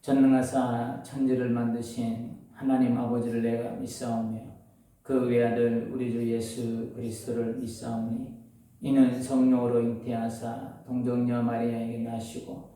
전능하사 천지를 만드신 하나님 아버지를 내가 믿사오며 그 외아들 우리 주 예수 그리스도를 믿사오니 이는 성령으로 잉태하사 동정녀 마리아에게 나시고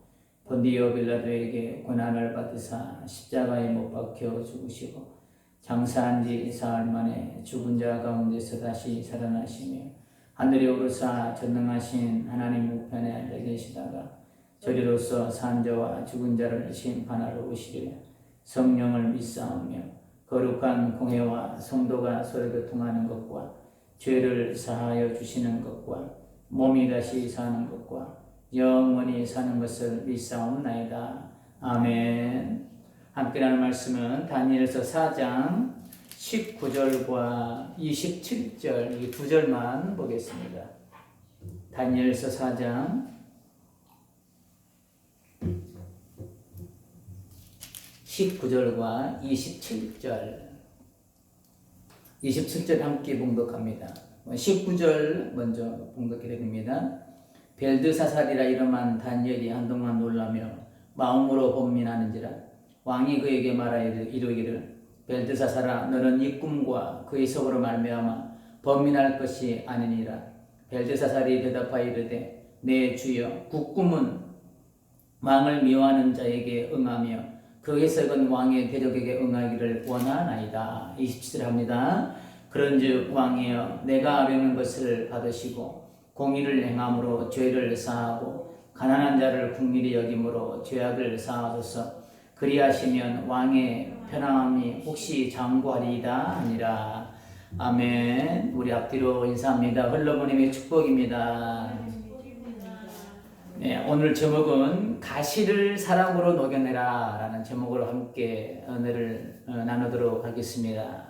본디오 빌라도에게 고난을 받으사 십자가에 못 박혀 죽으시고 장사한 지 사흘 만에 죽은 자 가운데서 다시 살아나시며 하늘에 오르사 전능하신 하나님 우편에 앉아 계시다가 저리로서 산 자와 죽은 자를 심판하러 오시리라. 성령을 믿사오며 거룩한 공회와 성도가 서로 교통하는 것과 죄를 사하여 주시는 것과 몸이 다시 사는 것과 영원히 사는 것을 믿사옵나이다. 아멘. 함께하는 말씀은 다니엘서 4장 19절과 27절 이 두 절만 보겠습니다. 다니엘서 4장 19절과 27절 27절 함께 봉독합니다. 19절 먼저 봉독해 드립니다. 벨드사살이라 이름한 다니엘이 한동안 놀라며 마음으로 번민하는지라 왕이 그에게 말하여 이르기를 벨드사살아 너는 이 꿈과 그의 속으로 말미암아 번민할 것이 아니니라. 벨드사살이 대답하여 이르되 내 주여 그 꿈은 왕을 미워하는 자에게 응하며 그 해석은 왕의 대적에게 응하기를 원하나이다. 27절 합니다. 그런즉 왕이여 내가 아뢰는 것을 받으시고 공의를 행함으로 죄를 사하고 가난한 자를 긍휼히 여김으로 죄악을 사하소서. 그리하시면 왕의 편안함이 혹시 장구하리이다 하니라. 아멘. 우리 앞뒤로 인사합니다. 흘러보님의 축복입니다. 네, 오늘 제목은 가시를 사랑으로 녹여내라 라는 제목으로 함께 은혜를 나누도록 하겠습니다.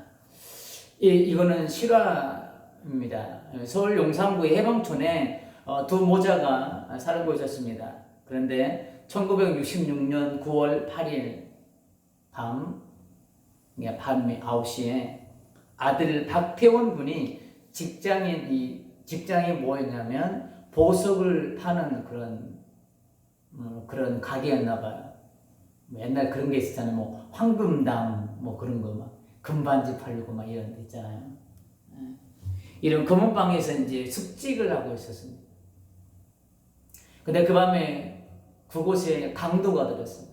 이거는 실화입니다. 서울 용산구의 해방촌에 두 모자가 살고 있었습니다. 그런데 1966년 9월 8일 밤 9시에 아들 박태원 군이 직장이 뭐였냐면 보석을 파는 그런 가게였나 봐요. 옛날 그런 게 있었잖아요. 뭐 황금당 뭐 그런 거 막 금반지 팔고 막 이런 데 있잖아요. 이런 검은방에서 이제 숙직을 하고 있었습니다. 근데 그 밤에 그곳에 강도가 들었어요.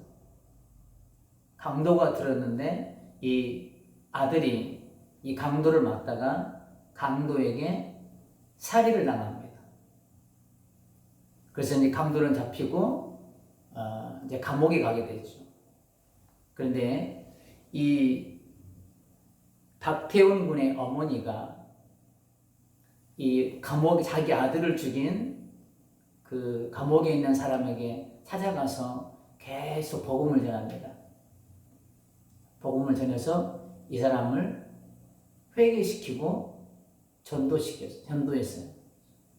강도가 들었는데 이 아들이 이 강도를 맞다가 강도에게 살해를 당합니다. 그래서 이제 강도는 잡히고 이제 감옥에 가게 되죠. 그런데 이 박태원 군의 어머니가 이 자기 아들을 죽인 그 감옥에 있는 사람에게 찾아가서 계속 복음을 전합니다. 복음을 전해서 이 사람을 회개시키고 전도했어요.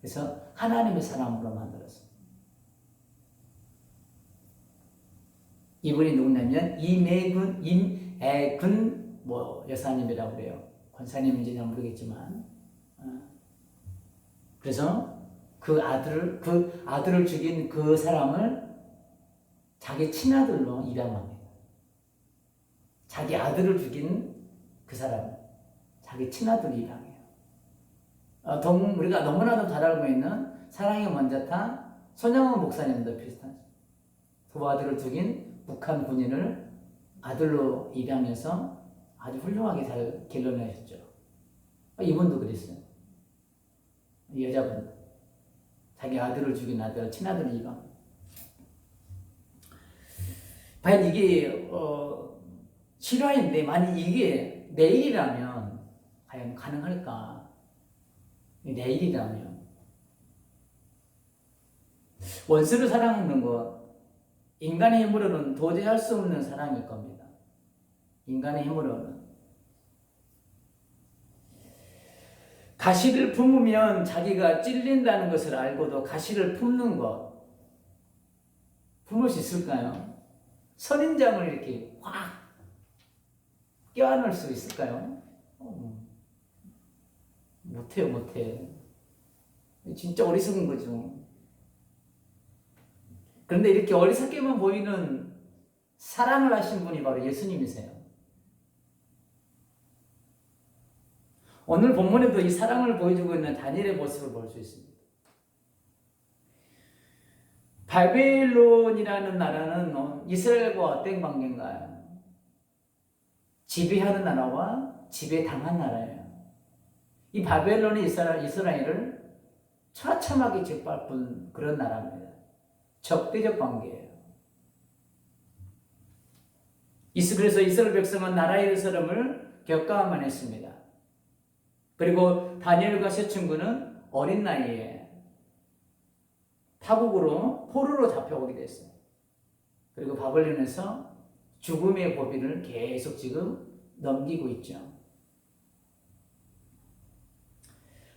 그래서 하나님의 사람으로 만들었어요. 이분이 누구냐면 임애근 여사님이라고 그래요. 권사님인지 잘 모르겠지만, 그래서 그 아들을 죽인 그 사람을 자기 친아들로 입양합니다. 자기 아들을 죽인 그 사람을 자기 친아들로 입양해요. 우리가 너무나도 잘 알고 있는 사랑의 원자타 손영원 목사님도 비슷하죠. 그 아들을 죽인 북한 군인을 아들로 입양해서 아주 훌륭하게 잘 길러내셨죠. 이분도 그랬어요. 이 여자분 자기 아들을 죽인 아들을 친아들로 입양. 과연 이게 실화인데 만약 이게 내일이라면 과연 가능할까? 내일이라면 원수를 사랑하는 것 인간의 힘으로는 도저히 할 수 없는 사랑일 겁니다. 인간의 힘으로는 가시를 품으면 자기가 찔린다는 것을 알고도 가시를 품는 것 품을 수 있을까요? 선인장을 이렇게 확 껴안을 수 있을까요? 못해. 진짜 어리석은 거죠. 그런데 이렇게 어리석게만 보이는 사랑을 하신 분이 바로 예수님이세요. 오늘 본문에도 이 사랑을 보여주고 있는 다니엘의 모습을 볼 수 있습니다. 바벨론이라는 나라는 이스라엘과 어떤 관계인가요? 지배하는 나라와 지배당한 나라예요. 이 바벨론이 이스라엘을 처참하게 짓밟은 그런 나라입니다. 적대적 관계예요. 그래서 이스라엘 백성은 나라의 서름을 겪어야만 했습니다. 그리고 다니엘과 세 친구는 어린 나이에 타국으로 포로로 잡혀오게 됐어요. 그리고 바벨론에서 죽음의 고비를 계속 지금 넘기고 있죠.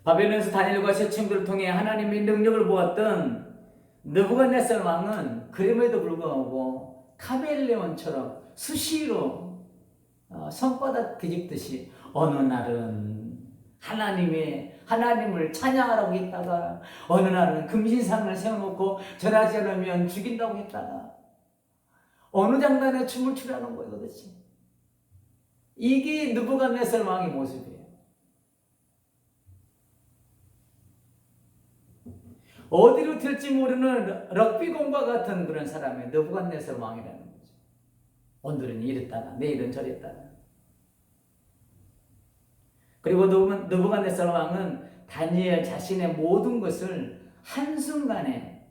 바벨론에서 다니엘과 세 친구를 통해 하나님의 능력을 보았던 느부갓네살 왕은 그럼에도 불구하고 카멜레온처럼 수시로 손바닥 뒤집듯이 어느 날은 하나님을 찬양하라고 했다가 어느 날은 금신상을 세워놓고 절하지 않으면 죽인다고 했다가 어느 장단에 춤을 추라는 거예요 도대체. 이게 느부갓네살 왕의 모습이에요. 어디로 튈지 모르는 럭비공과 같은 그런 사람이 느부갓네살 왕이라는 거죠. 오늘은 이랬다가 내일은 저랬다가. 그리고 느부갓네살 왕은 다니엘 자신의 모든 것을 한순간에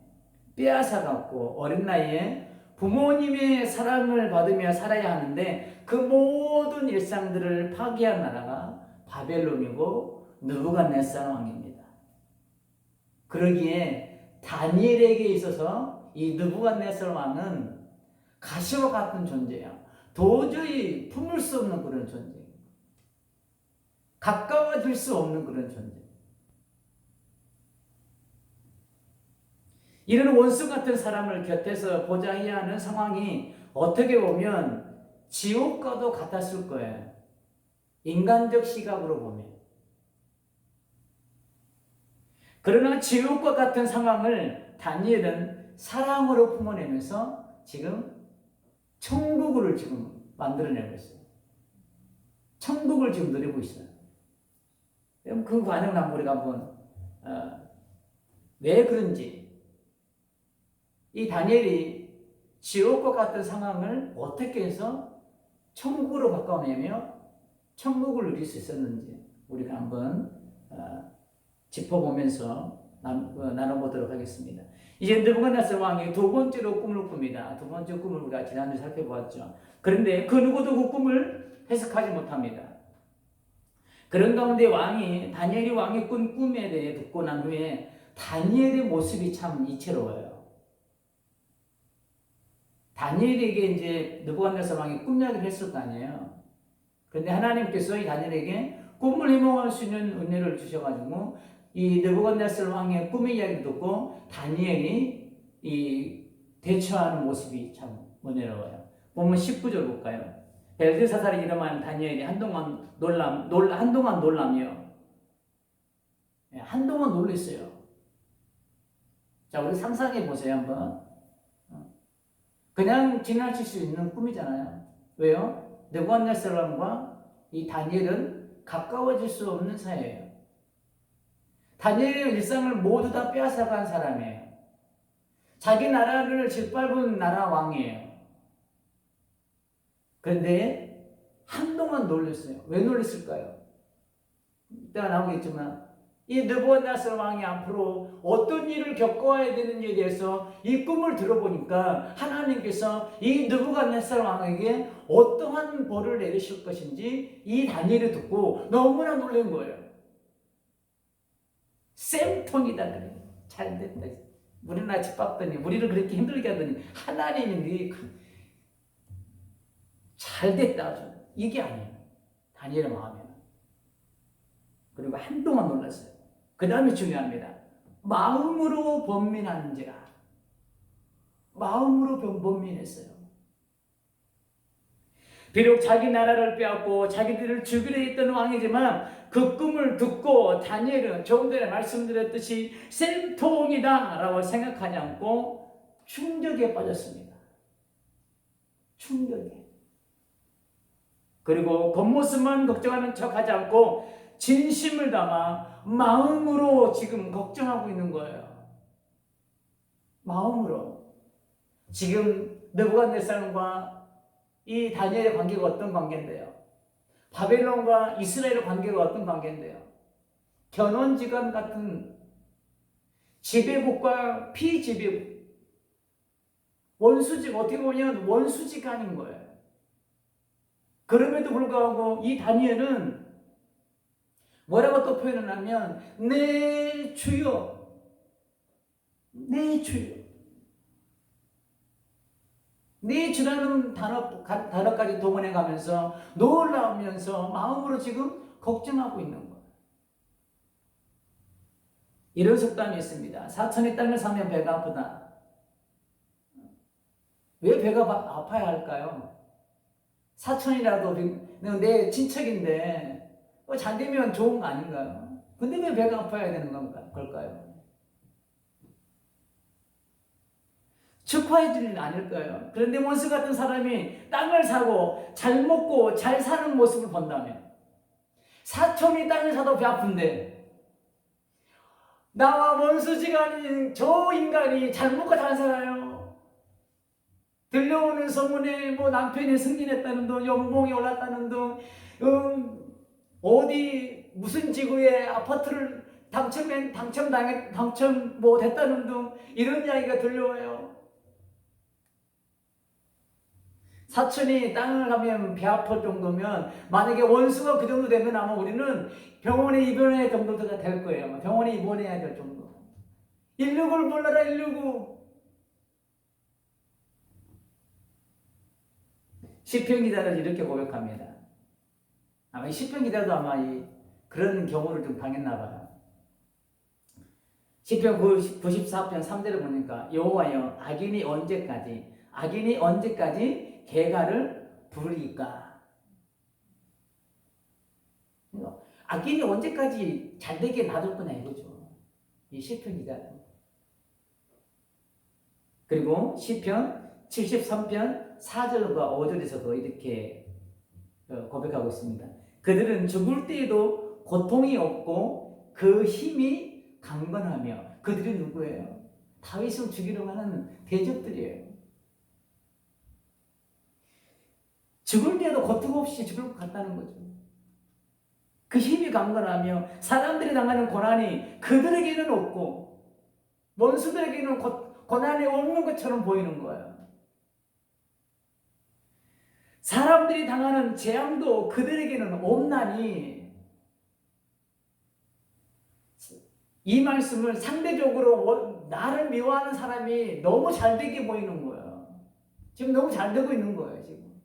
빼앗아갖고 어린 나이에 부모님의 사랑을 받으며 살아야 하는데 그 모든 일상들을 파괴한 나라가 바벨론이고 느부갓네살 왕입니다. 그러기에 다니엘에게 있어서 이 느부갓네살 왕은 가시와 같은 존재야. 도저히 품을 수 없는 그런 존재. 가까워질 수 없는 그런 존재. 이런 원수 같은 사람을 곁에서 보자 해야 하는 상황이 어떻게 보면 지옥과도 같았을 거예요. 인간적 시각으로 보면. 그러나 지옥과 같은 상황을 다니엘은 사랑으로 품어내면서 지금 천국을 지금 만들어내고 있어요. 천국을 지금 누리고 있어요. 그 과정을 한번 우리가 한번 왜 그런지 이 다니엘이 지옥과 같은 상황을 어떻게 해서 천국으로 바꿔내며 천국을 누릴 수 있었는지 우리가 한번 짚어보면서 나눠보도록 하겠습니다. 이제 느부갓네살 왕이 두 번째로 꿈을 꿉니다. 두 번째 꿈을 우리가 지난주에 살펴보았죠. 그런데 그 누구도 그 꿈을 해석하지 못합니다. 그런 가운데 다니엘이 왕이 꾼 꿈에 대해 듣고 난 후에 다니엘의 모습이 참 이채로워요. 다니엘에게 이제 느부갓네살 왕이 꿈 이야기를 했을 거 아니에요. 그런데 하나님께서 이 다니엘에게 꿈을 해몽할 수 있는 은혜를 주셔가지고 이 느부갓네살 왕의 꿈의 이야기를 듣고 다니엘이 이 대처하는 모습이 참 은혜로워요. 보면 19절 볼까요? 벨드사살이 일어난 다니엘이 한동안 놀라며 한동안 놀랐어요. 자, 우리 상상해 보세요 한번. 그냥 지나칠 수 있는 꿈이잖아요. 왜요? 느부갓네살 왕과 이 다니엘은 가까워질 수 없는 사이예요. 다니엘의 일상을 모두 다 빼앗아간 사람이에요. 자기 나라를 짓밟은 나라 왕이에요. 그런데 한동안 놀랐어요. 왜 놀랐을까요? 이따가 나오겠지만 이 느부갓네살 왕이 앞으로 어떤 일을 겪어야 되는지에 대해서 이 꿈을 들어보니까 하나님께서 이 느부갓네살 왕에게 어떠한 벌을 내리실 것인지 이 다니엘을 듣고 너무나 놀란 거예요. 쌤통이다 그래. 잘됐다. 우리나라 짓밟더니 우리를 그렇게 힘들게 하더니 하나님이 잘됐다 아주. 이게 아니에요. 다니엘의 마음에는. 그리고 한동안 놀랐어요. 그 다음에 중요합니다. 마음으로 번민하는지라. 마음으로 번민했어요. 비록 자기 나라를 빼앗고 자기들을 죽이려 했던 왕이지만 그 꿈을 듣고 다니엘은 조금 전에 말씀드렸듯이 쌤통이다 라고 생각하지 않고 충격에 빠졌습니다. 충격이에요. 그리고 겉모습만 걱정하는 척하지 않고 진심을 담아 마음으로 지금 걱정하고 있는 거예요. 마음으로. 지금 느부갓네살과 이 다니엘의 관계가 어떤 관계인데요? 바벨론과 이스라엘의 관계가 어떤 관계인데요? 견원지간 같은 지배국과 피지배국, 원수직, 어떻게 보면 원수지간인 거예요. 그럼에도 불구하고 이 다니엘은 뭐라고 또 표현을 하면 내 주여, 내 주여, 내 주라는 단어까지 동원해 가면서 놀라우면서 마음으로 지금 걱정하고 있는 거예요. 이런 속담이 있습니다. 사천이 땅을 사면 배가 아프다. 왜 배가 아파야 할까요? 사촌이라도 내 친척인데 잘 되면 좋은 거 아닌가요? 근데 왜 배가 아파야 되는 걸까요? 축하해 줄 일 아닐까요? 그런데 원수 같은 사람이 땅을 사고 잘 먹고 잘 사는 모습을 본다면, 사촌이 땅을 사도 배 아픈데 나와 원수지간인 저 인간이 잘 먹고 잘 살아요. 들려오는 소문에 뭐 남편이 승진했다는 둥, 연봉이 올랐다는 둥, 어디 무슨 지구에 아파트를 당첨 뭐 됐다는 둥, 이런 이야기가 들려와요. 사촌이 땅을 가면 배 아플 정도면, 만약에 원수가 그 정도 되면 아마 우리는 병원에 입원해야 정도가 될 거예요. 병원에 입원해야 될 정도. 119를 불러라, 119. 시편 기자는 이렇게 고백합니다. 아마 시편 기자도 아마 그런 경우를 좀 당했나 봐요. 시편 94편 3절을 보니까 여호와여, 악인이 언제까지 개가를 부르리까? 악인이 언제까지 잘되게 놔둘 거냐 이거죠. 이 시편 기자는. 그리고 시편 73편 4절과 5절에서도 이렇게 고백하고 있습니다. 그들은 죽을 때에도 고통이 없고 그 힘이 강건하며, 그들이 누구예요? 다윗을 죽이려고 하는 대적들이에요. 죽을 때에도 고통 없이 죽을 것 같다는 거죠. 그 힘이 강건하며 사람들이 당하는 고난이 그들에게는 없고 원수들에게는 고난이 없는 것처럼 보이는 거예요. 사람들이 당하는 재앙도 그들에게는 없나니, 이 말씀을 상대적으로 나를 미워하는 사람이 너무 잘되게 보이는 거예요. 지금 너무 잘되고 있는 거예요, 지금.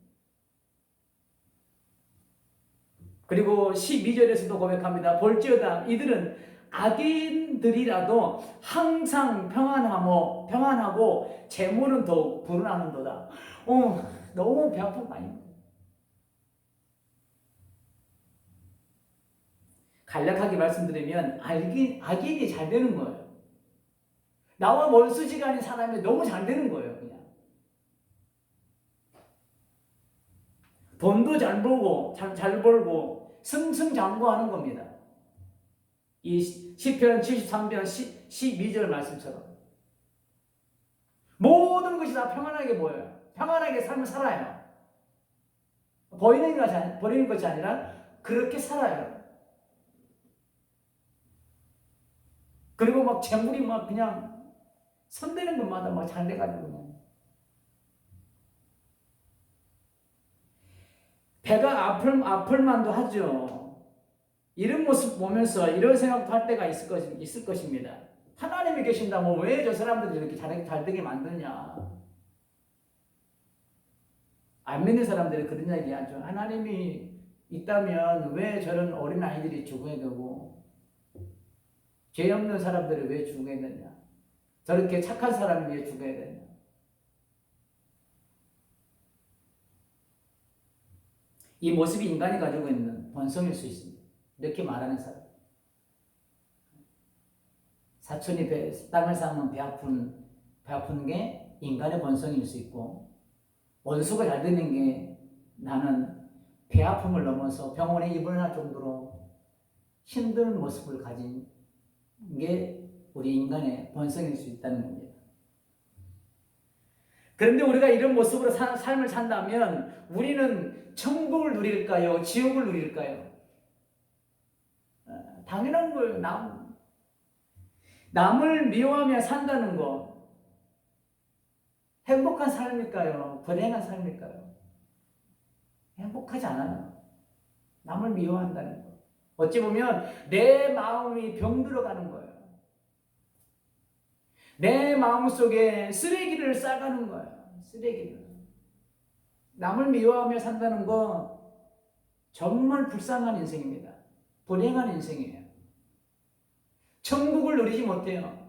그리고 12절에서도 고백합니다. 볼지어다 이들은 악인들이라도 항상 평안하고 재물은 더욱 불어나는도다. 너무 배 아픈 거 아닙니까? 간략하게 말씀드리면 악인이 잘 되는 거예요. 나와 원수지간인 사람이 너무 잘 되는 거예요. 그냥 돈도 잘 벌고 승승장구하는 겁니다. 이 시편 73편 12절 말씀처럼 모든 것이 다 평안하게 보여요. 평안하게 삶을 살아요. 버리는 것이 아니라 그렇게 살아요. 그리고 막 재물이 막 그냥 손대는 것마다 막 잘 돼가지고 그냥. 배가 아플 만도 하죠. 이런 모습 보면서 이런 생각도 할 때가 있을 것입니다. 하나님이 계신다면 왜 저 사람들이 이렇게 잘 되게 만드냐? 안 믿는 사람들이 그런 이야기 하죠. 하나님이 있다면 왜 저런 어린 아이들이 죽어야 되고, 죄 없는 사람들이 왜 죽어야 되냐? 저렇게 착한 사람이 왜 죽어야 되냐? 이 모습이 인간이 가지고 있는 본성일 수 있습니다. 이렇게 말하는 사람. 사촌이 땅을 쌓으면 배 아픈 게 인간의 본성일 수 있고, 원수가 잘 되는 게 나는 배 아픔을 넘어서 병원에 입원할 정도로 힘든 모습을 가진 게 우리 인간의 본성일 수 있다는 겁니다. 그런데 우리가 이런 모습으로 삶을 산다면 우리는 천국을 누릴까요? 지옥을 누릴까요? 당연한 거예요. 남을 미워하며 산다는 거 행복한 삶일까요? 불행한 삶일까요? 행복하지 않아요. 남을 미워한다는 거. 어찌 보면 내 마음이 병들어가는 거예요. 내 마음속에 쓰레기를 싸가는 거예요. 쓰레기를. 남을 미워하며 산다는 거 정말 불쌍한 인생입니다. 불행한 인생이에요. 천국을 누리지 못해요.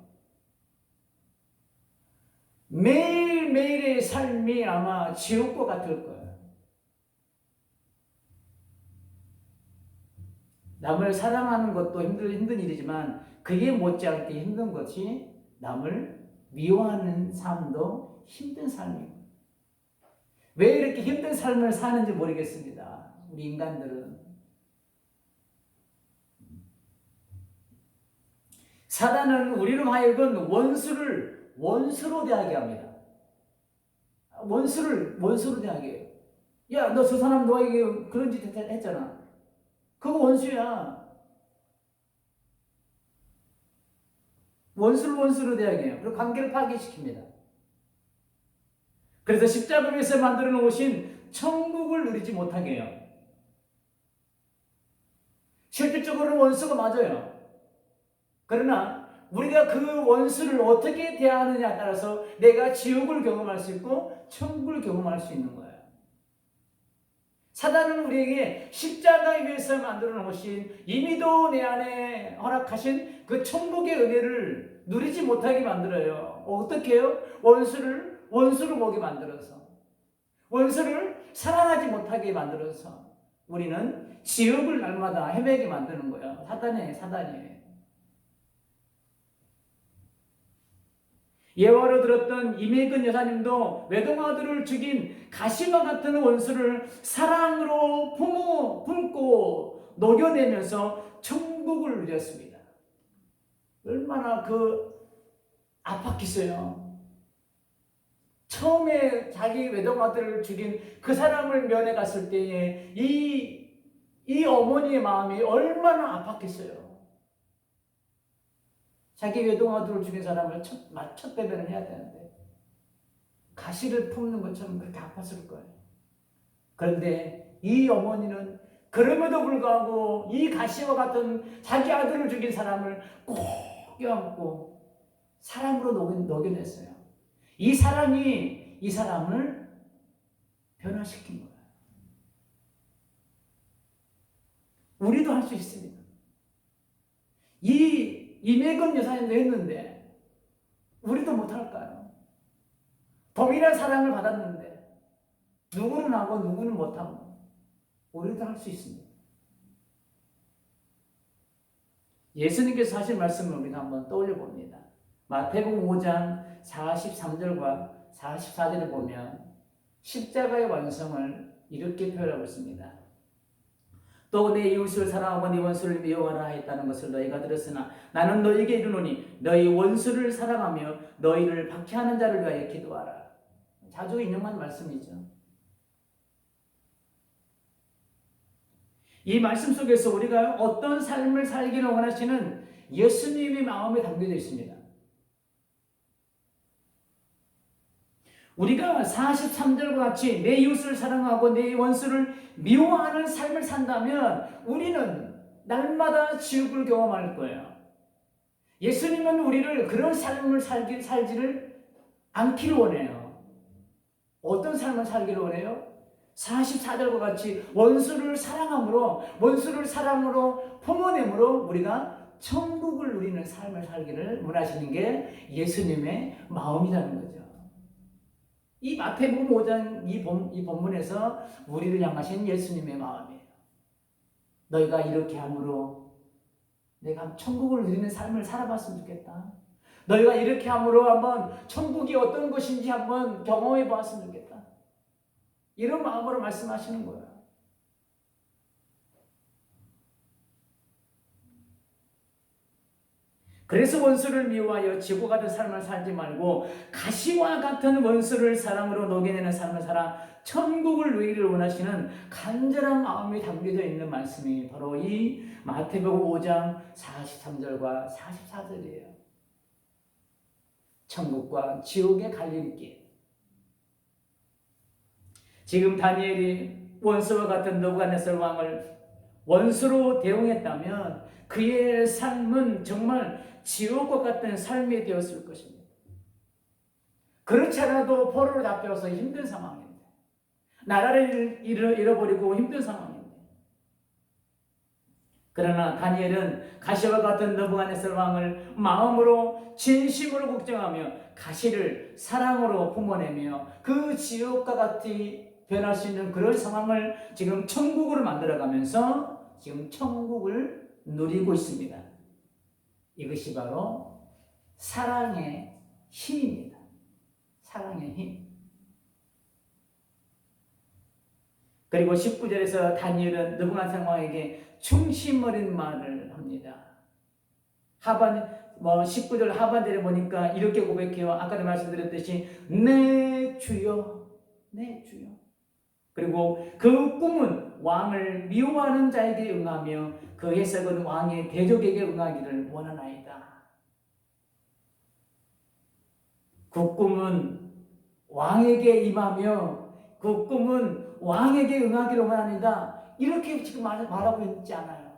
매일매일의 삶이 아마 지옥과 같을 거예요. 남을 사랑하는 것도 힘든 일이지만 그게 못지않게 힘든 것이 남을 미워하는 삶도 힘든 삶이에요. 왜 이렇게 힘든 삶을 사는지 모르겠습니다. 우리 인간들은. 사단은 우리로 하여금 원수로 대하게 합니다. 원수로 대하게 해요. 야, 너 저 사람 너에게 그런 짓 했잖아. 그거 원수야. 원수로 대하게 해요. 그리고 관계를 파괴시킵니다. 그래서 십자가 위에서 만들어 놓으신 천국을 누리지 못하게 해요. 실질적으로 원수가 맞아요. 그러나 우리가 그 원수를 어떻게 대하느냐에 따라서 내가 지옥을 경험할 수 있고 천국을 경험할 수 있는 거예요. 사단은 우리에게 십자가 위에서 만들어 놓으신 이미도 내 안에 허락하신 그 천국의 은혜를 누리지 못하게 만들어요. 어떻게 해요? 원수를 보게 만들어서, 원수를 사랑하지 못하게 만들어서 우리는 지옥을 날마다 헤매게 만드는 거예요. 사단이에요. 예화로 들었던 이메근 여사님도 외동아들을 죽인 가시와 같은 원수를 사랑으로 품고 녹여내면서 천국을 누렸습니다. 얼마나 아팠겠어요. 처음에 자기 외동아들을 죽인 그 사람을 면회 갔을 때에 이 어머니의 마음이 얼마나 아팠겠어요. 자기 외동아들을 죽인 사람을 첫 대변을 해야 되는데 가시를 품는 것처럼 그렇게 아팠을 거예요. 그런데 이 어머니는 그럼에도 불구하고 이 가시와 같은 자기 아들을 죽인 사람을 꼭 껴안고 사랑으로 녹여냈어요. 이 사랑이 이 사람을 변화시킨 거예요. 우리도 할 수 있습니다. 이메건 여사님도 했는데 우리도 못할까요? 동일한 사랑을 받았는데 누구는 하고 누구는 못하고 우리도 할 수 있습니다. 예수님께서 하신 말씀을 우리가 한번 떠올려 봅니다. 마태복음 5장 43절과 44절을 보면 십자가의 완성을 이렇게 표현하고 있습니다. 또 내 이웃을 사랑하고 네 원수를 미워하라 했다는 것을 너희가 들었으나 나는 너희에게 이르노니 너희 원수를 사랑하며 너희를 박해하는 자를 위하여 기도하라. 자주 인용한 말씀이죠. 이 말씀 속에서 우리가 어떤 삶을 살기를 원하시는 예수님의 마음이 담겨져 있습니다. 우리가 43절과 같이 내 이웃을 사랑하고 내 원수를 미워하는 삶을 산다면 우리는 날마다 지옥을 경험할 거예요. 예수님은 우리를 그런 삶을 살지를 않기를 원해요. 어떤 삶을 살기를 원해요? 44절과 같이 원수를 사랑함으로 품어냄으로 우리가 천국을 누리는 삶을 살기를 원하시는 게 예수님의 마음이라는 거죠. 이 마태복음 5장 이 본문에서 우리를 향하신 예수님의 마음이에요. 너희가 이렇게 함으로 내가 천국을 누리는 삶을 살아봤으면 좋겠다. 너희가 이렇게 함으로 한번 천국이 어떤 것인지 한번 경험해 보았으면 좋겠다. 이런 마음으로 말씀하시는 거예요. 그래서 원수를 미워하여 지고 같은 삶을 살지 말고 가시와 같은 원수를 사랑으로 녹여내는 삶을 살아 천국을 누리기를 원하시는 간절한 마음이 담겨져 있는 말씀이 바로 이 마태복음 5장 43절과 44절이에요. 천국과 지옥의 갈림길. 지금 다니엘이 원수와 같은 느부갓네살 왕을 원수로 대응했다면 그의 삶은 정말 지옥과 같은 삶이 되었을 것입니다. 그렇지 않아도 포로로 잡혀서 힘든 상황입니다. 나라를 잃어버리고 힘든 상황입니다. 그러나 다니엘은 가시와 같은 느부갓네살 왕을 마음으로 진심으로 걱정하며 가시를 사랑으로 품어내며 그 지옥과 같이 변할 수 있는 그런 상황을 지금 천국으로 만들어가면서 지금 천국을 누리고 있습니다. 이것이 바로 사랑의 힘입니다. 사랑의 힘. 그리고 19절에서 다니엘은 느부갓네살 왕에게 충심 어린 말을 합니다. 19절 하반절에 보니까 이렇게 고백해요. 아까도 말씀드렸듯이 내 주여, 내 주여. 그리고 그 꿈은 왕을 미워하는 자에게 응하며 그 해석은 왕의 대적에게 응하기를 원하나이다. 그 꿈은 왕에게 임하며 그 꿈은 왕에게 응하기를 원하나이다. 이렇게 지금 말하고 있지 않아요.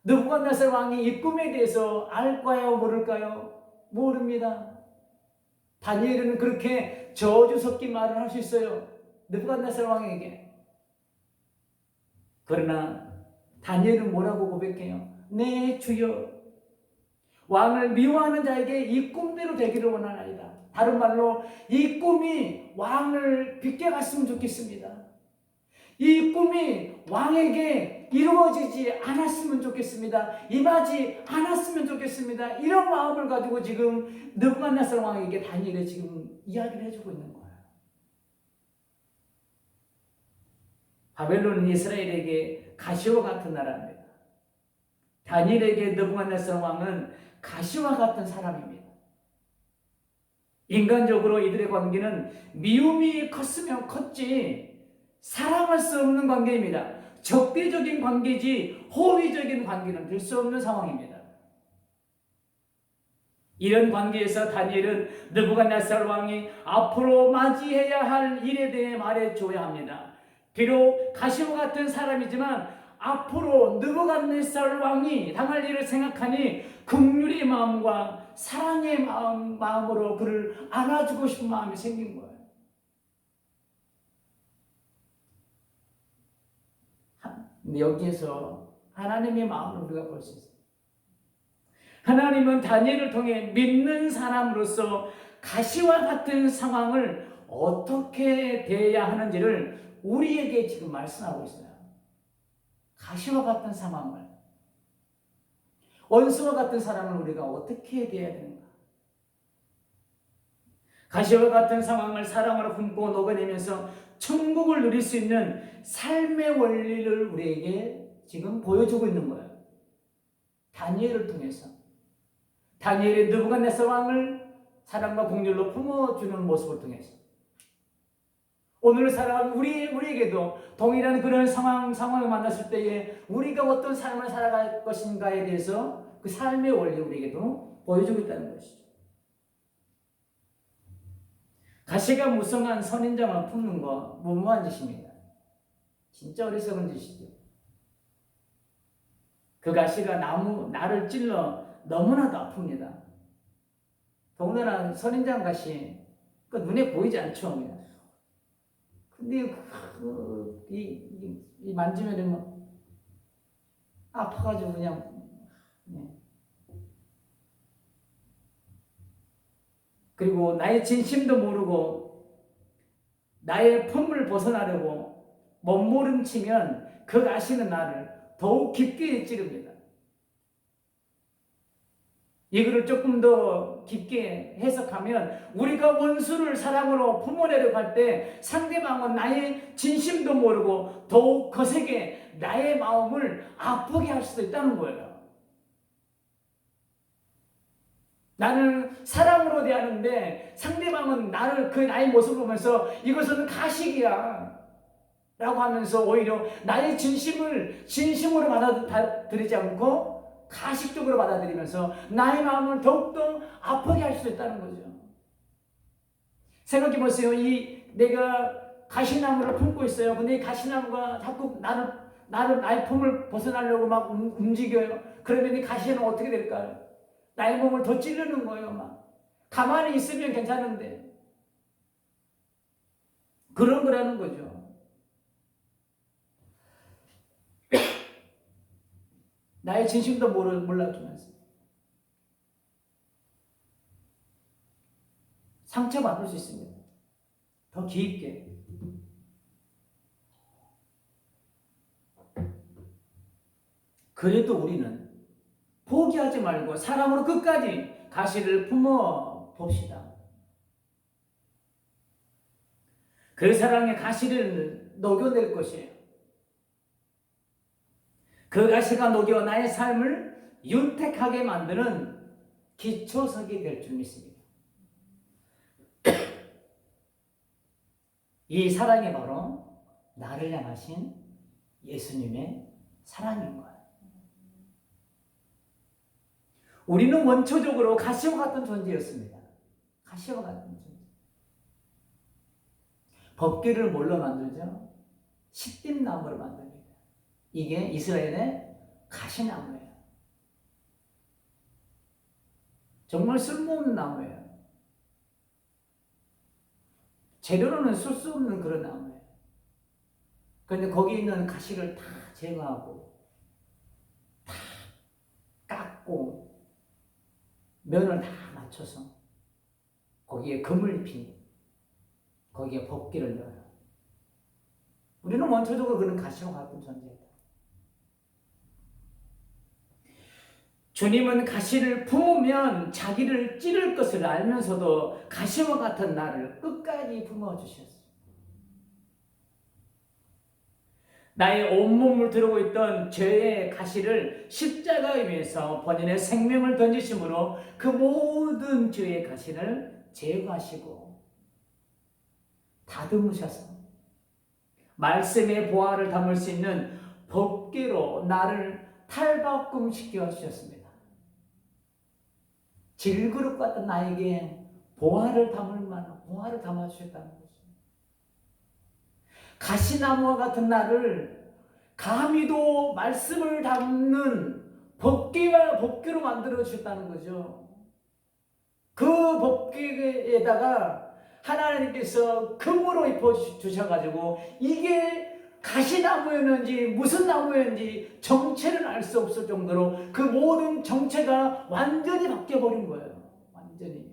느부갓네살 왕이 이 꿈에 대해서 알까요? 모를까요? 모릅니다. 다니엘은 그렇게 저주 섞인 말을 할 수 있어요. 느부갓네살 왕에게. 그러나 다니엘은 뭐라고 고백해요? 네 주여, 왕을 미워하는 자에게 이 꿈대로 되기를 원하나이다. 다른 말로 이 꿈이 왕을 빗게 갔으면 좋겠습니다. 이 꿈이 왕에게 이루어지지 않았으면 좋겠습니다. 임하지 않았으면 좋겠습니다. 이런 마음을 가지고 지금 느부갓네살 왕에게 다니엘이 지금 이야기를 해주고 있는 거예요. 바벨론은 이스라엘에게 가시와 같은 나라입니다. 다니엘에게 느부갓네살 왕은 가시와 같은 사람입니다. 인간적으로 이들의 관계는 미움이 컸으면 컸지 사랑할 수 없는 관계입니다. 적대적인 관계지 호의적인 관계는 될 수 없는 상황입니다. 이런 관계에서 다니엘은 느부갓네살 왕이 앞으로 맞이해야 할 일에 대해 말해줘야 합니다. 비록 가시와 같은 사람이지만 앞으로 느부갓네살 왕이 당할 일을 생각하니 긍휼의 마음과 사랑의 마음으로 그를 안아주고 싶은 마음이 생긴 거예요. 여기에서 하나님의 마음을 우리가 볼 수 있어요. 하나님은 다니엘을 통해 믿는 사람으로서 가시와 같은 상황을 어떻게 대해야 하는지를 우리에게 지금 말씀하고 있어요. 가시와 같은 상황을, 원수와 같은 사람을 우리가 어떻게 대해야 되는가? 가시와 같은 상황을 사랑으로 품고 녹여내면서 천국을 누릴 수 있는 삶의 원리를 우리에게 지금 보여주고 있는 거예요. 다니엘을 통해서. 다니엘이 느부갓네살 왕을 사랑과 긍휼로 품어주는 모습을 통해서. 오늘 살아가는 우리에게도 동일한 그런 상황을 만났을 때에 우리가 어떤 삶을 살아갈 것인가에 대해서 그 삶의 원리를 우리에게도 보여주고 있다는 것이죠. 가시가 무성한 선인장을 품는 거 무모한 짓입니다. 진짜 어리석은 짓이죠. 그 가시가 나를 찔러 너무나도 아픕니다. 더군다나 선인장 가시 그 눈에 보이지 않죠. 근데 이 만지면 되면 아파가지고 그냥 그리고 나의 진심도 모르고 나의 품을 벗어나려고 몸부림치면 그 가시는 나를 더욱 깊게 찌릅니다. 이거를 조금 더 깊게 해석하면 우리가 원수를 사랑으로 품어내려고 할 때 상대방은 나의 진심도 모르고 더욱 거세게 나의 마음을 아프게 할 수도 있다는 거예요. 나는 사랑으로 대하는데 상대방은 나의 모습을 보면서 이것은 가식이야 라고 하면서 오히려 나의 진심을 진심으로 받아들이지 않고 가식적으로 받아들이면서 나의 마음을 더욱더 아프게 할 수 있다는 거죠. 생각해 보세요. 내가 가시나무를 품고 있어요. 근데 이 가시나무가 자꾸 나의 품을 벗어나려고 막 움직여요. 그러면 이 가시는 어떻게 될까요? 나의 몸을 더 찌르는 거예요. 막 가만히 있으면 괜찮은데 그런 거라는 거죠. 나의 진심도 몰라주면서 상처받을 수 있습니다. 더 깊게. 그래도 우리는 포기하지 말고 사랑으로 끝까지 가시를 품어 봅시다. 그 사랑의 가시를 녹여낼 것이에요. 그 가시가 녹여 나의 삶을 윤택하게 만드는 기초석이 될 줄 믿습니다. 이 사랑이 바로 나를 향하신 예수님의 사랑인 거예요. 우리는 원초적으로 가시와 같은 존재였습니다. 가시와 같은 존재. 법궤를 뭘로 만들죠? 시띠나무로 만듭니다. 이게 이스라엘의 가시나무예요. 정말 쓸모없는 나무예요. 재료로는 쓸 수 없는 그런 나무예요. 그런데 거기 있는 가시를 다 제거하고 다 깎고 면을 다 맞춰서 거기에 금을 입힌 거기에 법궤를 넣어요. 우리는 원초적으로 그런 가시와 같은 존재다. 주님은 가시를 품으면 자기를 찌를 것을 알면서도 가시와 같은 나를 끝까지 품어주셨어요. 나의 온몸을 드러고 있던 죄의 가시를 십자가에 위해서 본인의 생명을 던지심으로 그 모든 죄의 가시를 제거하시고 다듬으셔서 말씀의 보화를 담을 수 있는 법궤로 나를 탈바꿈시켜 주셨습니다. 질그릇 같은 나에게 보화를 담을 만한 보화를 담아주셨다는 거죠. 가시나무와 같은 나를 감히도 말씀을 담는 법궤로 만들어 주셨다는 거죠. 그 법궤에다가 하나님께서 금으로 입혀 주셔가지고 이게 가시나무였는지 무슨 나무였는지 정체를 알 수 없을 정도로 그 모든 정체가 완전히 바뀌어버린 거예요. 완전히.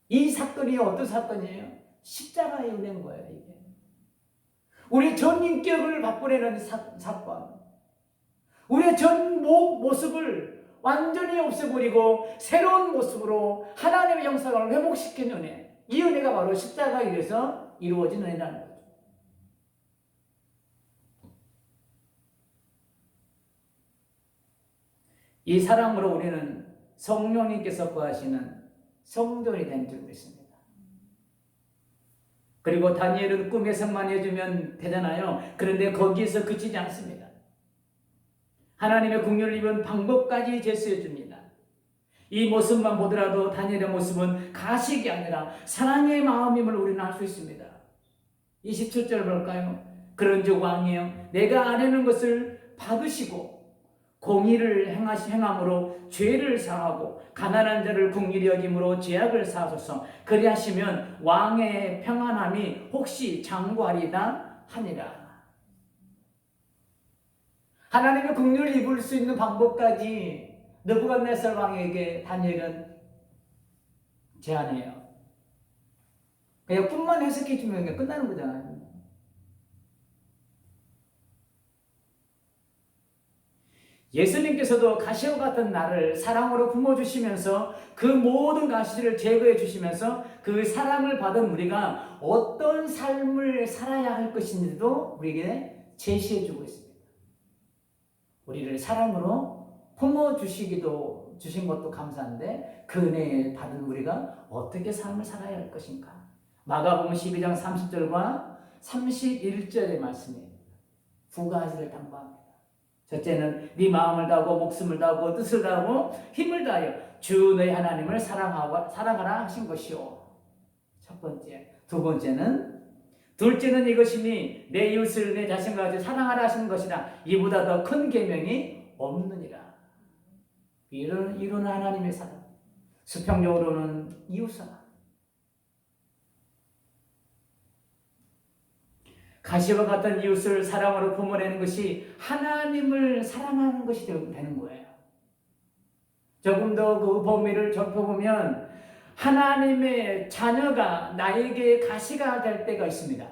이 사건이 어떤 사건이에요? 십자가의 은혜인 거예요. 이게. 우리 전 인격을 바꾸려는 사건. 우리의 전 모습을 완전히 없애버리고 새로운 모습으로 하나님의 형상을 회복시키는 은혜. 이 은혜가 바로 십자가에 의해서 이루어진 은혜라는 거죠. 이 사랑으로 우리는 성령님께서 거하시는 성전이 된 줄 믿습니다. 그리고 다니엘은 꿈 해석만 해주면 되잖아요. 그런데 거기에서 그치지 않습니다. 하나님의 긍휼을 입은 방법까지 제시해 줍니다. 이 모습만 보더라도 다니엘의 모습은 가식이 아니라 사랑의 마음임을 우리는 알 수 있습니다. 27절 볼까요? 그런즉 왕이여 내가 아뢰는 것을 받으시고 공의를 행함으로 죄를 사하고 가난한 자를 긍휼히 여김으로 죄악을 사하소서. 그리하시면 왕의 평안함이 혹시 장구하리다 하니라. 하나님의 긍휼을 입을 수 있는 방법까지 느부갓네살 왕에게 다니엘은 제안해요. 그냥 꿈만 해석해 주면 끝나는 거잖아요. 예수님께서도 가시와 같은 나를 사랑으로 품어주시면서 그 모든 가시를 제거해 주시면서 그 사랑을 받은 우리가 어떤 삶을 살아야 할 것인지도 우리에게 제시해 주고 있습니다. 우리를 사랑으로 품어주시기도 주신 것도 감사한데 그 은혜 받은 우리가 어떻게 삶을 살아야 할 것인가. 마가복음 12장 30절과 31절의 말씀이에요. 두 가지를 당부합니다. 첫째는 네 마음을 다하고 목숨을 다하고 뜻을 다하고 힘을 다하여 주 너희 하나님을 사랑하라 하신 것이요. 첫 번째. 둘째는 이것이니 내 이웃을 내 자신과 같이 사랑하라 하시는 것이다. 이보다 더 큰 계명이 없느니라. 이루는 하나님의 사랑, 수평적으로는 이웃사랑. 가시와 같은 이웃을 사랑으로 품어내는 것이 하나님을 사랑하는 것이 되는 거예요. 조금 더 그 범위를 좁혀보면 하나님의 자녀가 나에게 가시가 될 때가 있습니다.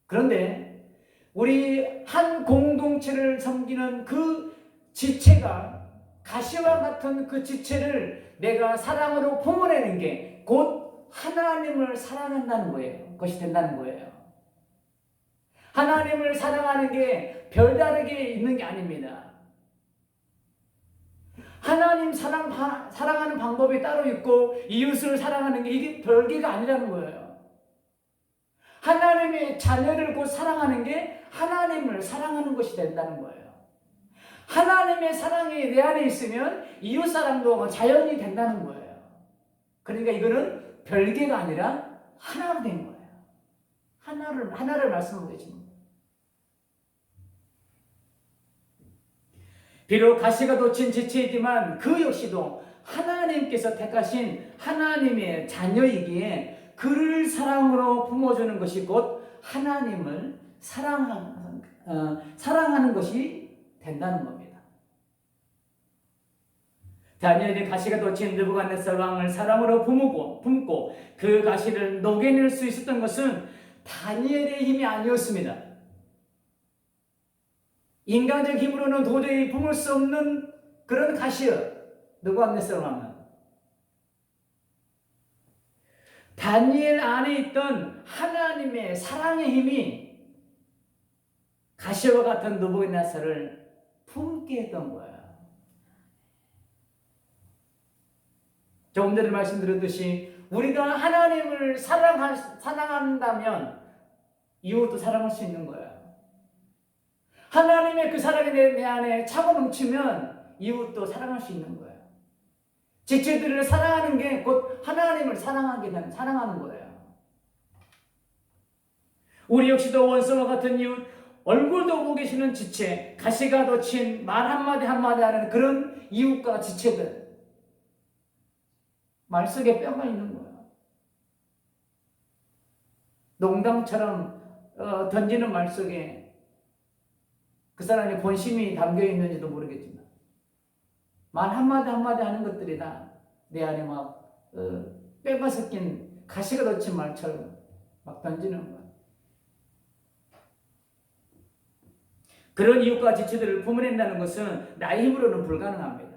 그런데 우리 한 공동체를 섬기는 그 지체가 가시와 같은 그 지체를 내가 사랑으로 품어내는 게 곧 하나님을 사랑한다는 거예요. 것이 된다는 거예요. 하나님을 사랑하는 게 별다르게 있는 게 아닙니다. 하나님 사랑하는 방법이 따로 있고 이웃을 사랑하는 게 이게 별개가 아니라는 거예요. 하나님의 자녀를 곧 사랑하는 게 하나님을 사랑하는 것이 된다는 거예요. 하나님의 사랑이 내 안에 있으면 이웃 사랑도 자연히 된다는 거예요. 그러니까 이거는 별개가 아니라 하나로 된 거예요. 하나를 말씀하고 계십니다. 비록 가시가 돋친 지체이지만 그 역시도 하나님께서 택하신 하나님의 자녀이기에 그를 사랑으로 품어주는 것이 곧 하나님을 사랑하는 것이 된다는 겁니다. 다니엘이 가시가 돋친 느부갓네살 왕을 사랑으로 품고 그 가시를 녹여낼 수 있었던 것은 다니엘의 힘이 아니었습니다. 인간적 힘으로는 도저히 품을 수 없는 그런 가시여 느부갓네살 왕은 다니엘 안에 있던 하나님의 사랑의 힘이 가시와 같은 느부갓네살을 품게 했던 거예요. 조금 전에 말씀드렸듯이 우리가 하나님을 사랑한다면 이웃도 사랑할 수 있는 거예요. 하나님의 그 사랑이 내 안에 차고 넘치면 이웃도 사랑할 수 있는 거예요. 지체들을 사랑하는 게 곧 하나님을 사랑하는 거예요. 우리 역시도 원수와 같은 이웃, 얼굴도 보고 계시는 지체, 가시가 돋친 말 한마디 하는 그런 이웃과 지체들, 말 속에 뼈가 있는 거예요. 농담처럼 던지는 말 속에 그 사람의 본심이 담겨 있는지도 모르겠지만 말 한마디 하는 것들이 다 내 안에 막 뼈가 섞인 가시가 돋친 말처럼 막 던지는 거예요. 그런 이웃과 지체들을 품어낸다는 것은 나의 힘으로는 불가능합니다.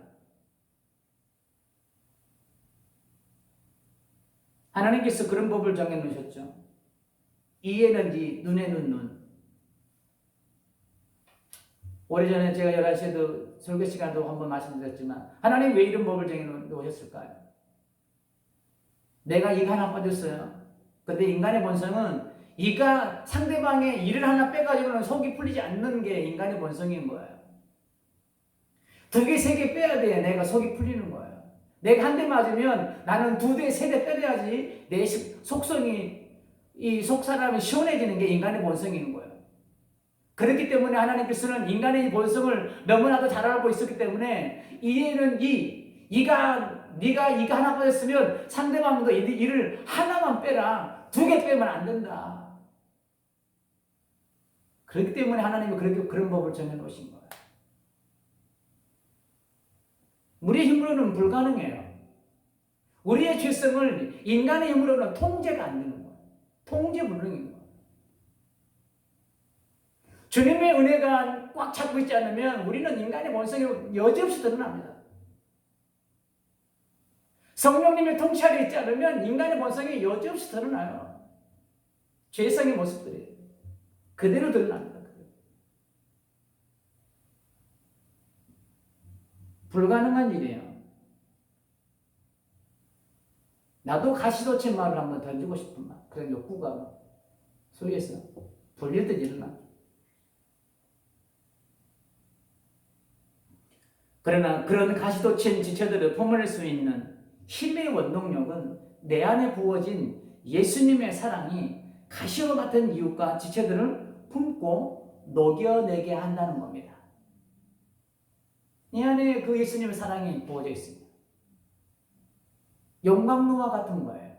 하나님께서 그런 법을 정해놓으셨죠. 이에는 이, 눈에는 눈. 오래전에 제가 11시에도 설교 시간도 한번 말씀드렸지만 하나님 왜 이런 법을 정해놓으셨을까요? 내가 이가 하나 빠졌어요. 근데 인간의 본성은 이가 상대방의 이를 하나 빼가지고는 속이 풀리지 않는 게 인간의 본성인 거예요. 2개, 3개 빼야 돼. 내가 속이 풀리는 거예요. 내가 한 대 맞으면 나는 2대, 3대 때려야지 내 속성이, 이 속사람이 시원해지는 게 인간의 본성인 거예요. 그렇기 때문에 하나님께서는 인간의 본성을 너무나도 잘 알고 있었기 때문에 이에는 네가 이가 하나 빠졌으면 상대방도 이를 하나만 빼라. 2개 빼면 안 된다. 그렇기 때문에 하나님이 그런 법을 정해놓으신 거예요. 우리의 힘으로는 불가능해요. 우리의 죄성을 인간의 힘으로는 통제가 안 되는 거예요. 통제 불능인 거예요. 주님의 은혜가 꽉 잡고 있지 않으면 우리는 인간의 본성이 여지없이 드러납니다. 성령님의 통치하에 있지 않으면 인간의 본성이 여지없이 드러나요. 죄성의 모습들이 그대로 드러납니다. 불가능한 일이에요. 나도 가시돋친 말을 한번 던지고 싶은 말. 그런 욕구가 속에서 불릴듯 일어나. 그러나 그런 가시돋친 지체들을 포문낼 수 있는 힘의 원동력은 내 안에 부어진 예수님의 사랑이 가시와 같은 이웃과 지체들을 품고 녹여내게 한다는 겁니다. 이 안에 그 예수님의 사랑이 부어져 있습니다. 용광로와 같은 거예요.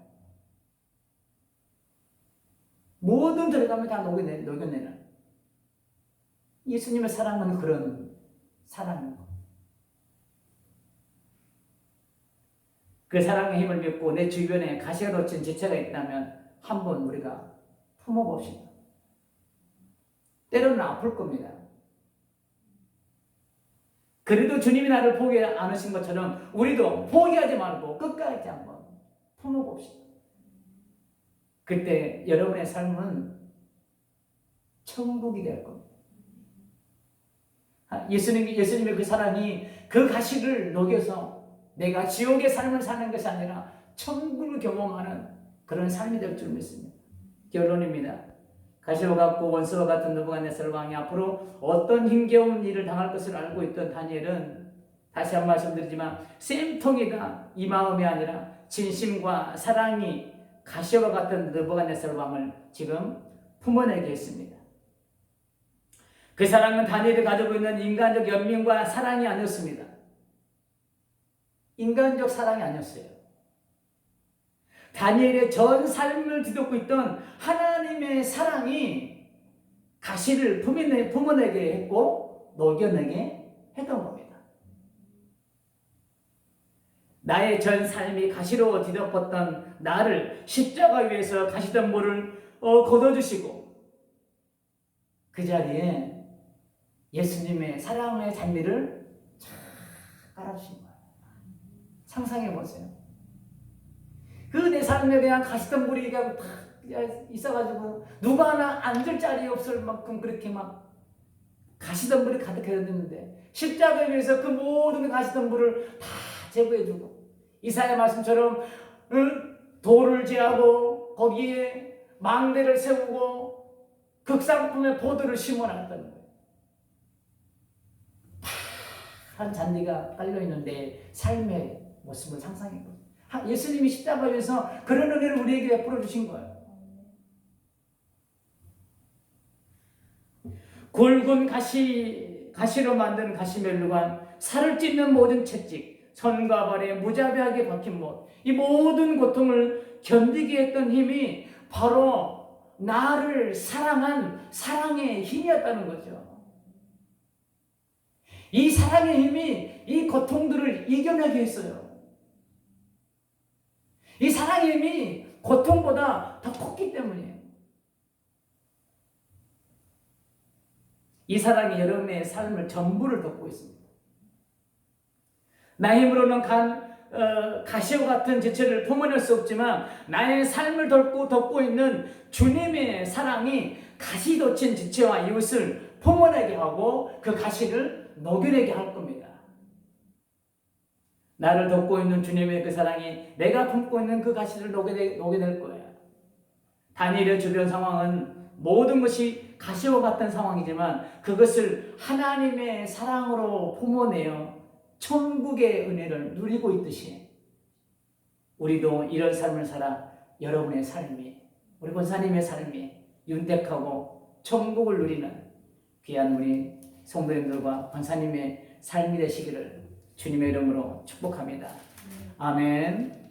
모든 들어가면 다 녹여내는 예수님의 사랑은 그런 사랑입니다. 그 사랑의 힘을 믿고 내 주변에 가시가 돋친 지체가 있다면 한번 우리가 품어봅시다. 때로는 아플 겁니다. 그래도 주님이 나를 포기하지 않으신 것처럼 우리도 포기하지 말고 끝까지 한번 품어봅시다. 그때 여러분의 삶은 천국이 될 겁니다. 예수님의 그 사랑이 그 가시를 녹여서 내가 지옥의 삶을 사는 것이 아니라 천국을 경험하는 그런 삶이 될 줄 믿습니다. 결론입니다. 가시와 같고 원수와 같은 느부갓네살 왕이 앞으로 어떤 힘겨운 일을 당할 것을 알고 있던 다니엘은 다시 한 번 말씀드리지만 쌤통이가 이 마음이 아니라 진심과 사랑이 가시와 같은 느부갓네살 왕을 지금 품어내게 했습니다. 그 사랑은 다니엘이 가지고 있는 인간적 연민과 사랑이 아니었습니다. 인간적 사랑이 아니었어요. 다니엘의 전 삶을 뒤덮고 있던 하나님의 사랑이 가시를 품어내게 했고 녹여내게 했던 겁니다. 나의 전 삶이 가시로 뒤덮었던 나를 십자가 위에서 가시덤불을 걷어주시고 그 자리에 예수님의 사랑의 잔미를 쫙 깔아주신 거예요. 상상해보세요. 그 내 삶에 대한 가시덤불이가 다 있어가지고 누가 하나 앉을 자리 없을 만큼 그렇게 막 가시덤불이 가득해졌는데 십자가 위에서 그 모든 가시덤불을 다 제거해주고 이사야 말씀처럼 돌을 제하고 거기에 망대를 세우고 극상품의 포도를 심어놨다는 거예요. 파란 잔디가 깔려있는데 삶의 모습을 상상해보세요. 예수님이 십자가에서 그런 은혜를 우리에게 베풀어 주신 거예요. 굵은 가시로 만든 가시멜루관, 살을 찢는 모든 채찍, 선과 발에 무자비하게 박힌 못, 이 모든 고통을 견디게 했던 힘이 바로 나를 사랑한 사랑의 힘이었다는 거죠. 이 사랑의 힘이 이 고통들을 이겨내게 했어요. 이 사랑의 힘이 고통보다 더 컸기 때문이에요. 이 사랑이 여러분의 삶을 전부를 덮고 있습니다. 나 힘으로는 가시와 같은 지체를 품어낼 수 없지만 나의 삶을 덮고 있는 주님의 사랑이 가시 돋친 지체와 이웃을 품어내게 하고 그 가시를 녹여내게 할 겁니다. 나를 덮고 있는 주님의 그 사랑이 내가 품고 있는 그 가시를 녹여낼 거예요. 다니엘의 주변 상황은 모든 것이 가시와 같은 상황이지만 그것을 하나님의 사랑으로 품어내어 천국의 은혜를 누리고 있듯이 우리도 이런 삶을 살아 여러분의 삶이, 우리 권사님의 삶이 윤택하고 천국을 누리는 귀한 우리 성도님들과 권사님의 삶이 되시기를 주님의 이름으로 축복합니다. 아멘.